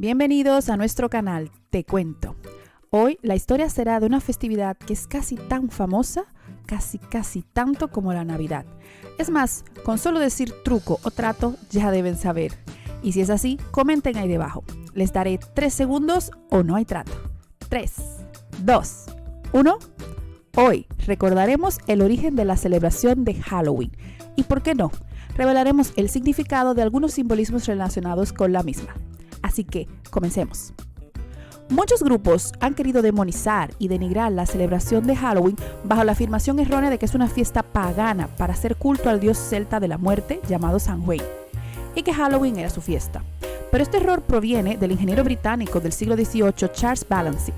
Bienvenidos a nuestro canal Te Cuento. Hoy la historia será de una festividad que es casi tan famosa, casi tanto como la Navidad. Es más, con solo decir truco o trato ya deben saber. Y si es así, comenten ahí debajo. Les daré 3 segundos o no hay trato. 3, 2, 1. Hoy recordaremos el origen de la celebración de Halloween. Y por qué no, revelaremos el significado de algunos simbolismos relacionados con la misma. Así que, comencemos. Muchos grupos han querido demonizar y denigrar la celebración de Halloween bajo la afirmación errónea de que es una fiesta pagana para hacer culto al dios celta de la muerte llamado Samhain, y que Halloween era su fiesta. Pero este error proviene del ingeniero británico del siglo XVIII Charles Balancy,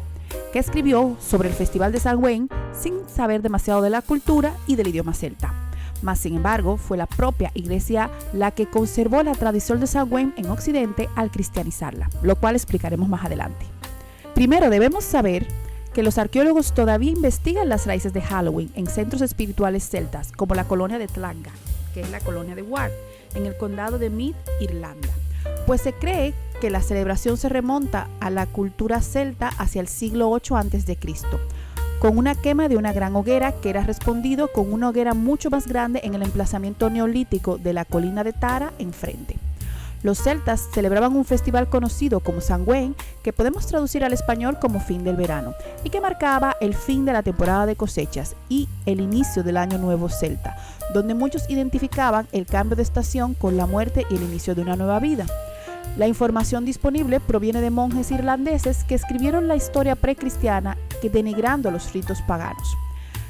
que escribió sobre el festival de Samhain sin saber demasiado de la cultura y del idioma celta. Mas, sin embargo, fue la propia Iglesia la que conservó la tradición de Samhain en Occidente al cristianizarla, lo cual explicaremos más adelante. Primero debemos saber que los arqueólogos todavía investigan las raíces de Halloween en centros espirituales celtas, como la colonia de Tlaga, que es la colonia de Ward, en el condado de Meath, Irlanda. Pues se cree que la celebración se remonta a la cultura celta hacia el siglo VIII a.C., con una quema de una gran hoguera que era respondido con una hoguera mucho más grande en el emplazamiento neolítico de la colina de Tara enfrente. Los celtas celebraban un festival conocido como Samhain, que podemos traducir al español como fin del verano, y que marcaba el fin de la temporada de cosechas y el inicio del año nuevo celta, donde muchos identificaban el cambio de estación con la muerte y el inicio de una nueva vida. La información disponible proviene de monjes irlandeses que escribieron la historia precristiana denigrando los ritos paganos.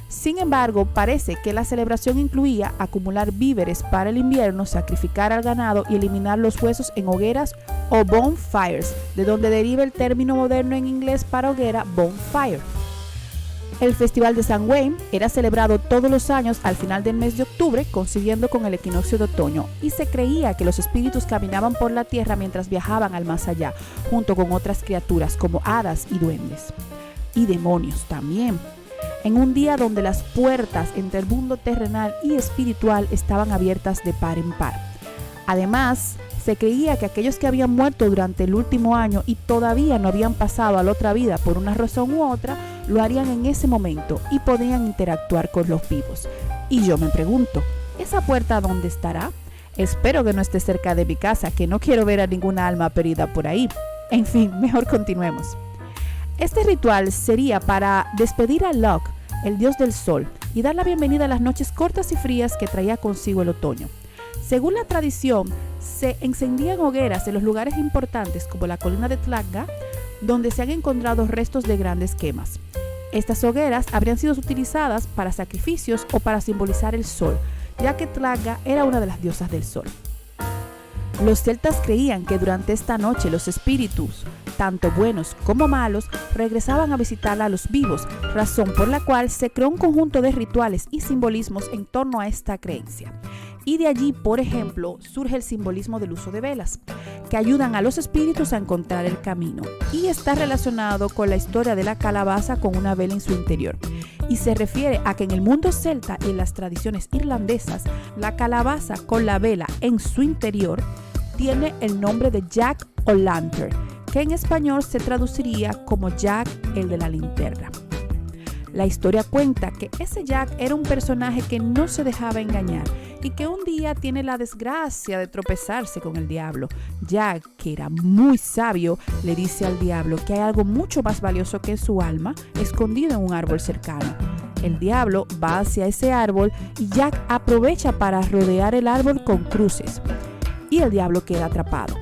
Sin embargo, parece que la celebración incluía acumular víveres para el invierno, sacrificar al ganado y eliminar los huesos en hogueras o bonfires, de donde deriva el término moderno en inglés para hoguera, bonfire. El festival de Samhain era celebrado todos los años al final del mes de octubre, coincidiendo con el equinoccio de otoño, y se creía que los espíritus caminaban por la tierra mientras viajaban al más allá, junto con otras criaturas como hadas y duendes. Y demonios también. En un día donde las puertas entre el mundo terrenal y espiritual estaban abiertas de par en par. Además, se creía que aquellos que habían muerto durante el último año y todavía no habían pasado a la otra vida por una razón u otra, lo harían en ese momento y podían interactuar con los vivos. Y yo me pregunto, ¿esa puerta dónde estará? Espero que no esté cerca de mi casa, que no quiero ver a ninguna alma perdida por ahí. En fin, mejor continuemos. Este ritual sería para despedir a Lok, el dios del sol, y dar la bienvenida a las noches cortas y frías que traía consigo el otoño. Según la tradición, se encendían hogueras en los lugares importantes como la colina de Tlaga, donde se han encontrado restos de grandes quemas. Estas hogueras habrían sido utilizadas para sacrificios o para simbolizar el sol, ya que Tlaga era una de las diosas del sol. Los celtas creían que durante esta noche los espíritus, tanto buenos como malos, regresaban a visitar a los vivos, razón por la cual se creó un conjunto de rituales y simbolismos en torno a esta creencia. Y de allí, por ejemplo, surge el simbolismo del uso de velas, que ayudan a los espíritus a encontrar el camino, y está relacionado con la historia de la calabaza con una vela en su interior. Y se refiere a que en el mundo celta y en las tradiciones irlandesas, la calabaza con la vela en su interior tiene el nombre de Jack O'Lantern, que en español se traduciría como Jack el de la linterna. La historia cuenta que ese Jack era un personaje que no se dejaba engañar y que un día tiene la desgracia de tropezarse con el diablo. Jack, que era muy sabio, le dice al diablo que hay algo mucho más valioso que su alma escondido en un árbol cercano. El diablo va hacia ese árbol y Jack aprovecha para rodear el árbol con cruces y el diablo queda atrapado.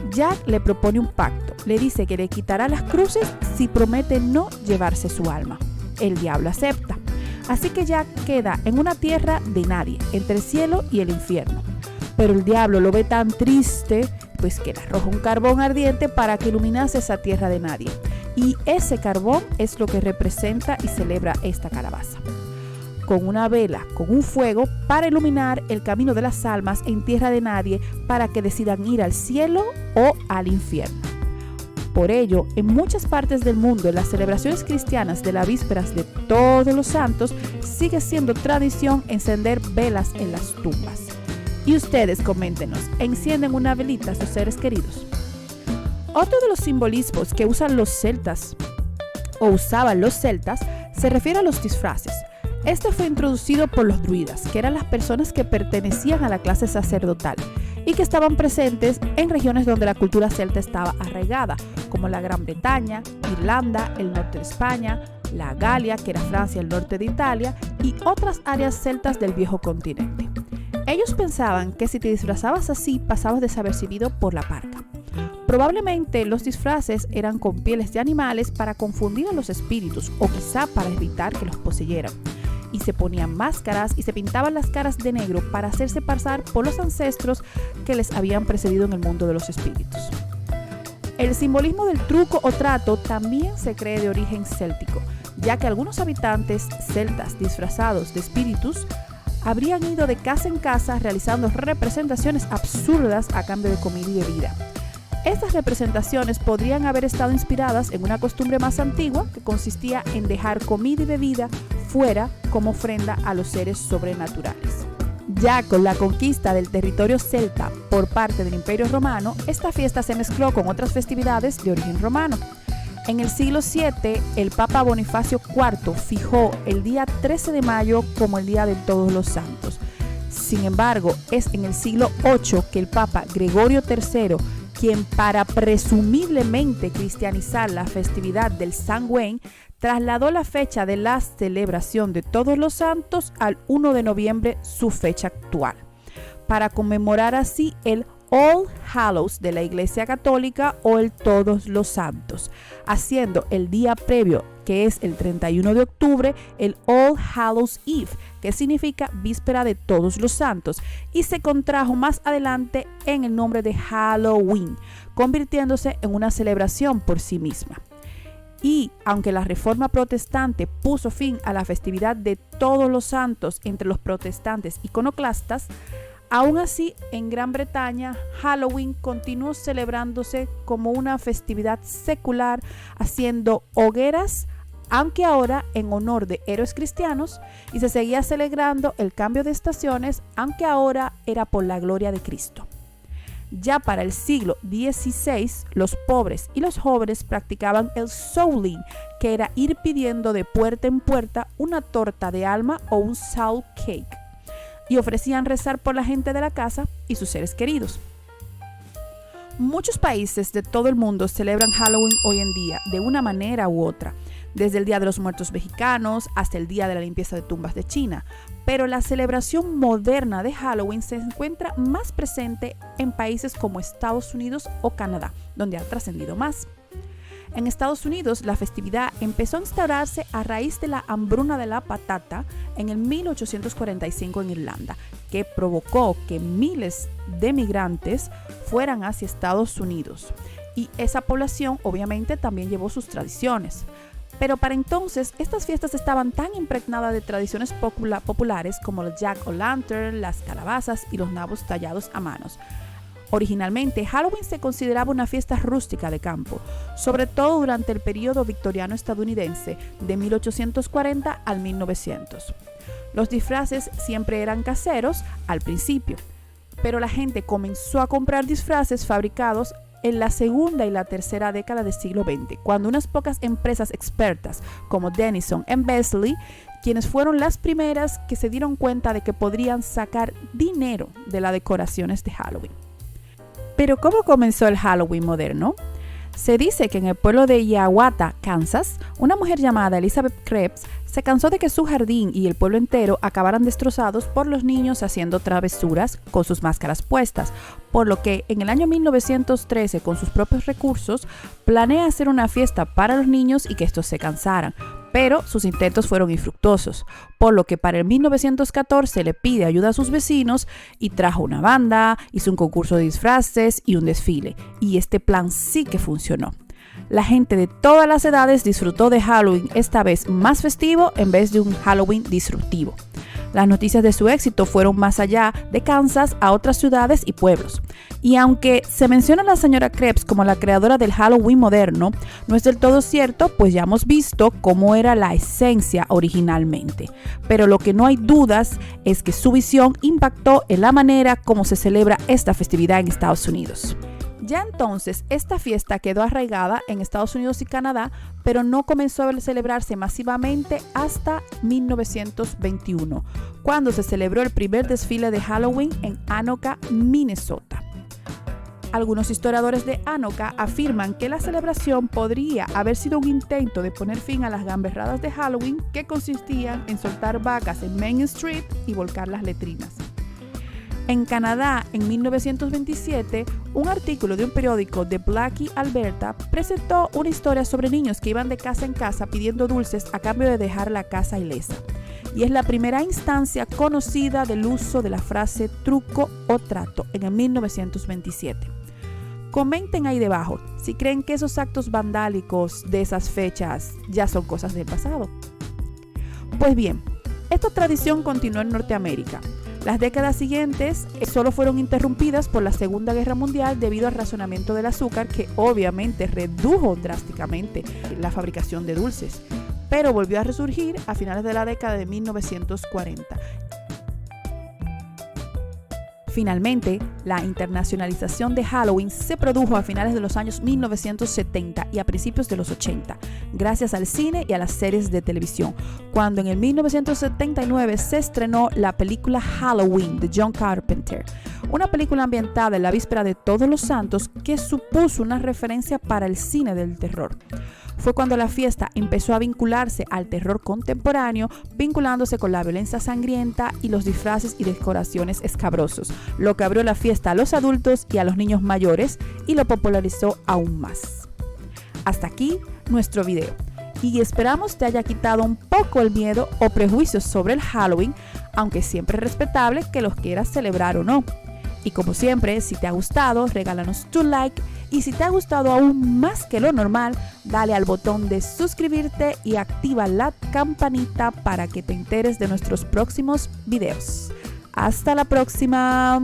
Jack le propone un pacto, le dice que le quitará las cruces si promete no llevarse su alma. El diablo acepta, así que Jack queda en una tierra de nadie, entre el cielo y el infierno. Pero el diablo lo ve tan triste, pues que le arroja un carbón ardiente para que iluminase esa tierra de nadie. Y ese carbón es lo que representa y celebra esta calabaza. Con una vela, con un fuego, para iluminar el camino de las almas en tierra de nadie para que decidan ir al cielo o al infierno. Por ello, en muchas partes del mundo, en las celebraciones cristianas de las vísperas de Todos los Santos, sigue siendo tradición encender velas en las tumbas. Y ustedes, coméntenos, ¿encienden una velita a sus seres queridos? Otro de los simbolismos que usaban los celtas se refiere a los disfraces. Este fue introducido por los druidas, que eran las personas que pertenecían a la clase sacerdotal y que estaban presentes en regiones donde la cultura celta estaba arraigada, como la Gran Bretaña, Irlanda, el norte de España, la Galia, que era Francia, el norte de Italia, y otras áreas celtas del viejo continente. Ellos pensaban que si te disfrazabas así, pasabas desapercibido por la parca. Probablemente los disfraces eran con pieles de animales para confundir a los espíritus o quizá para evitar que los poseyeran. Y se ponían máscaras y se pintaban las caras de negro para hacerse pasar por los ancestros que les habían precedido en el mundo de los espíritus. El simbolismo del truco o trato también se cree de origen céltico, ya que algunos habitantes celtas disfrazados de espíritus habrían ido de casa en casa realizando representaciones absurdas a cambio de comida y bebida. Estas representaciones podrían haber estado inspiradas en una costumbre más antigua que consistía en dejar comida y bebida fuera como ofrenda a los seres sobrenaturales. Ya con la conquista del territorio celta por parte del Imperio Romano, esta fiesta se mezcló con otras festividades de origen romano. En el siglo VII, el Papa Bonifacio IV fijó el día 13 de mayo como el Día de Todos los Santos. Sin embargo, es en el siglo VIII que el Papa Gregorio III, quien para presumiblemente cristianizar la festividad del Samhain, trasladó la fecha de la celebración de Todos los Santos al 1 de noviembre, su fecha actual, para conmemorar así el All Hallows de la Iglesia Católica o el Todos los Santos, haciendo el día previo, que es el 31 de octubre, el All Hallows Eve, que significa víspera de Todos los Santos, y se contrajo más adelante en el nombre de Halloween, convirtiéndose en una celebración por sí misma. Y aunque la Reforma Protestante puso fin a la festividad de Todos los Santos entre los protestantes iconoclastas, aún así, en Gran Bretaña, Halloween continuó celebrándose como una festividad secular, haciendo hogueras, aunque ahora en honor de héroes cristianos, y se seguía celebrando el cambio de estaciones, aunque ahora era por la gloria de Cristo. Ya para el siglo XVI, los pobres y los jóvenes practicaban el souling, que era ir pidiendo de puerta en puerta una torta de alma o un soul cake, y ofrecían rezar por la gente de la casa y sus seres queridos. Muchos países de todo el mundo celebran Halloween hoy en día de una manera u otra, desde el Día de los Muertos mexicanos hasta el Día de la Limpieza de Tumbas de China, pero la celebración moderna de Halloween se encuentra más presente en países como Estados Unidos o Canadá, donde ha trascendido más. En Estados Unidos, la festividad empezó a instaurarse a raíz de la hambruna de la patata en el 1845 en Irlanda, que provocó que miles de migrantes fueran hacia Estados Unidos. Y esa población obviamente también llevó sus tradiciones. Pero para entonces, estas fiestas estaban tan impregnadas de tradiciones populares como el Jack-o'-lantern, las calabazas y los nabos tallados a manos. Originalmente, Halloween se consideraba una fiesta rústica de campo, sobre todo durante el periodo victoriano estadounidense de 1840 al 1900. Los disfraces siempre eran caseros al principio, pero la gente comenzó a comprar disfraces fabricados en la segunda y la tercera década del siglo XX, cuando unas pocas empresas expertas como Denison y Beasley, quienes fueron las primeras que se dieron cuenta de que podrían sacar dinero de las decoraciones de Halloween. Pero ¿cómo comenzó el Halloween moderno? Se dice que en el pueblo de Hiawatha, Kansas, una mujer llamada Elizabeth Krebs se cansó de que su jardín y el pueblo entero acabaran destrozados por los niños haciendo travesuras con sus máscaras puestas, por lo que en el año 1913, con sus propios recursos, planea hacer una fiesta para los niños y que estos se cansaran, pero sus intentos fueron infructuosos, por lo que para el 1914 le pide ayuda a sus vecinos y trajo una banda, hizo un concurso de disfraces y un desfile, y este plan sí que funcionó. La gente de todas las edades disfrutó de Halloween, esta vez más festivo en vez de un Halloween disruptivo. Las noticias de su éxito fueron más allá de Kansas a otras ciudades y pueblos. Y aunque se menciona a la señora Krebs como la creadora del Halloween moderno, no es del todo cierto, pues ya hemos visto cómo era la esencia originalmente. Pero lo que no hay dudas es que su visión impactó en la manera como se celebra esta festividad en Estados Unidos. Ya entonces, esta fiesta quedó arraigada en Estados Unidos y Canadá, pero no comenzó a celebrarse masivamente hasta 1921, cuando se celebró el primer desfile de Halloween en Anoka, Minnesota. Algunos historiadores de Anoka afirman que la celebración podría haber sido un intento de poner fin a las gamberradas de Halloween que consistían en soltar vacas en Main Street y volcar las letrinas. En Canadá, en 1927, un artículo de un periódico de Blackie, Alberta, presentó una historia sobre niños que iban de casa en casa pidiendo dulces a cambio de dejar la casa ilesa. Y es la primera instancia conocida del uso de la frase truco o trato en el 1927. Comenten ahí debajo si creen que esos actos vandálicos de esas fechas ya son cosas del pasado. Pues bien, esta tradición continuó en Norteamérica. Las décadas siguientes solo fueron interrumpidas por la Segunda Guerra Mundial debido al racionamiento del azúcar, que obviamente redujo drásticamente la fabricación de dulces, pero volvió a resurgir a finales de la década de 1940. Finalmente, la internacionalización de Halloween se produjo a finales de los años 1970 y a principios de los 80, gracias al cine y a las series de televisión, cuando en el 1979 se estrenó la película Halloween de John Carpenter, una película ambientada en la víspera de Todos los Santos que supuso una referencia para el cine del terror. Fue cuando la fiesta empezó a vincularse al terror contemporáneo, vinculándose con la violencia sangrienta y los disfraces y decoraciones escabrosos, lo que abrió la fiesta a los adultos y a los niños mayores y lo popularizó aún más. Hasta aquí nuestro video y esperamos te haya quitado un poco el miedo o prejuicios sobre el Halloween, aunque siempre es respetable que los quieras celebrar o no. Y como siempre, si te ha gustado, regálanos tu like. Y si te ha gustado aún más que lo normal, dale al botón de suscribirte y activa la campanita para que te enteres de nuestros próximos videos. ¡Hasta la próxima!